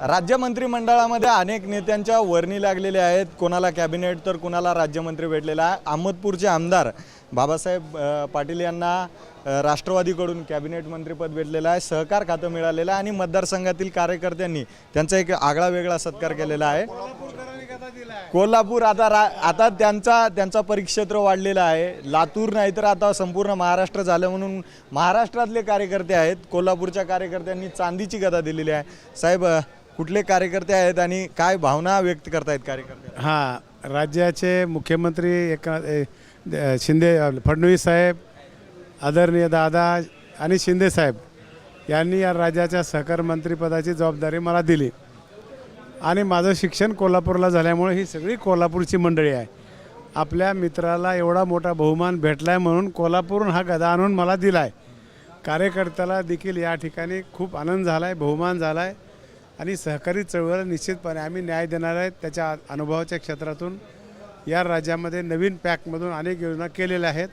राज्य मंत्रिमंडळामध्ये अनेक नेत्यांच्या वर्णी लागलेल्या आहेत। कोणाला कॅबिनेट तर कोणाला राज्यमंत्री भेटलेला आहे। अहमदपूरचे आमदार बाबासाहेब पाटील यांना राष्ट्रवादीकडून कॅबिनेट मंत्रीपद भेटलेलं आहे, सहकार खातं मिळालेलं आहे आणि मतदारसंघातील कार्यकर्त्यांनी त्यांचा एक आगळा वेगळा सत्कार केलेला आहे। कोल्हापूर आता त्यांचा परिक्षेत्र वाढलेला आहे। लातूर नाही तर आता संपूर्ण महाराष्ट्र झालं म्हणून महाराष्ट्रातले कार्यकर्ते आहेत। कोल्हापूरच्या कार्यकर्त्यांनी चांदीची गदा दिलेली आहे। साहेब, कुठले कार्यकर्ते आहेत आणि काय भावना व्यक्त करतायत कार्यकर्ते? राज्याचे मुख्यमंत्री शिंदे फडणवीस साहेब, आदरणीय दादा आणि शिंदे साहेब यांनी या राज्याच्या सहकार मंत्रिपदाची जबाबदारी मला दिली आणि माझं शिक्षण कोल्हापूरला झाल्यामुळे ही सगळी कोल्हापूरची मंडळी आहे। आपल्या मित्राला एवढा मोठा बहुमान भेटला आहे म्हणून कोल्हापूरहून हा गदा आणून मला दिला आहे। कार्यकर्त्याला देखील या ठिकाणी खूप आनंद झाला आहे, बहुमान झाला आहे आणि सहकारी चळवळीला निश्चितपणे आम्ही न्याय देणार आहेत। त्याच्या अनुभवाच्या क्षेत्रातून या राज्यामध्ये नवीन पॅकमधून अनेक योजना केलेल्या आहेत।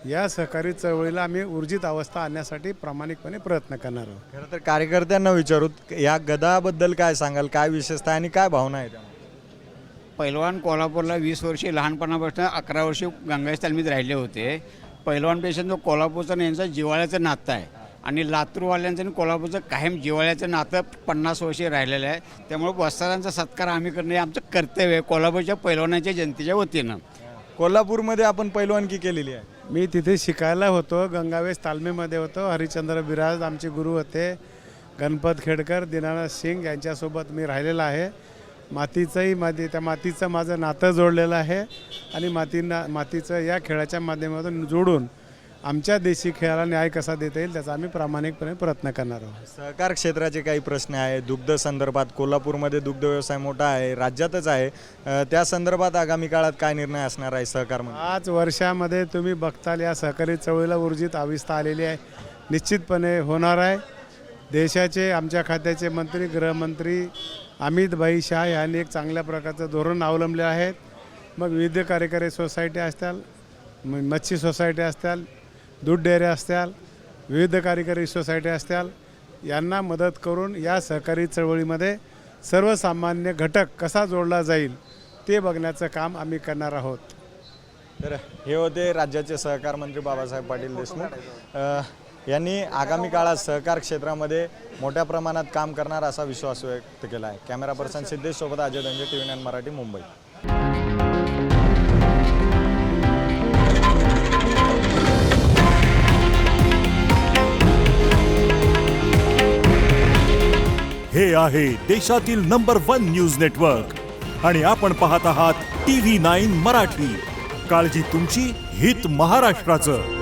या सहकारी चळवळीला आम्ही ऊर्जित अवस्था आणण्यासाठी प्रामाणिकपणे प्रयत्न करणार आहोत। खरं तर कार्यकर्त्यांना विचारू, या गदाबद्दल काय सांगाल, काय विशेषता आणि काय भावना आहे त्यामध्ये? पैलवान कोल्हापूरला 20 वर्षे लहानपणापासून 11 वर्षे गंगाईस तालमीत राहिले होते। पैलवानपेक्षा जो कोल्हापूरचा यांचं जिव्हाळ्याचं नातं आहे आणि लातूरवाल्यांचं आणि कोल्हापूरचं कायम जिव्हाळ्याचं नातं 50 वर्षे राहिलेलं आहे। त्यामुळे वस्त्रांचा सत्कार आम्ही करणं हे आमचं कर्तव्य आहे कोल्हापूरच्या पैलवानांच्या जनतेच्या वतीनं। कोल्हापूरमध्ये आपण पैलवानकी केलेली आहे। मी तिथे शिकायला होतो, गंगावेस तालमीमध्ये होतो। हरिश्चंद्र बिराज आमचे गुरु होते, गणपत खेडकर, दीनानाथ सिंग यांच्यासोबत मी राहिलेला आहे। त्या मातीचं माझं नातं जोडलेलं आहे आणि मातीचं या खेळाच्या माध्यमातून जोडून आमच्या देशी खेळाला न्याय कसा देता येईल त्याचा आम्ही प्रामाणिकपणे प्रयत्न करणार आहोत। सहकार क्षेत्राचे काही प्रश्न आहे दुग्ध संदर्भात, कोल्हापूरमध्ये दुग्ध व्यवसाय मोठा आहे, राज्यातच आहे, त्या संदर्भात आगामी काळात काय निर्णय असणार आहे सहकारमध्ये? 5 वर्षामध्ये तुम्ही बघताल या सहकारी चळवळीला ऊर्जित अवस्था आलेली आहे, निश्चितपणे होणार आहे। देशाचे आमच्या खात्याचे मंत्री गृहमंत्री अमित भाई शाह यांनी एक चांगल्या प्रकारचं धोरण अवलंबले आहेत। मग विविध कार्यकारी सोसायटी असतील, मच्छी सोसायटी असतील, दूध डेअऱ्या असतील, विविध कार्यकारी सोसायटी असतील, यांना मदत करून या सहकारी चळवळीमध्ये सर्वसामान्य घटक कसा जोडला जाईल ते बघण्याचं काम आम्ही करणार आहोत। तर हे होते राज्याचे सहकार मंत्री बाबासाहेब पाटील देशमुख यांनी आगामी काळात सहकार क्षेत्रामध्ये मोठ्या प्रमाणात काम करणार असा विश्वास व्यक्त केला आहे। कॅमेरा पर्सन सिद्धेश सोबत अजय दंगे, TV9 मराठी, मुंबई। हे आहे देशातील नंबर 1 न्यूज नेटवर्क आणि आपण पाहत आहात TV9 मराठी। काळजी तुमची, हित महाराष्ट्राचं।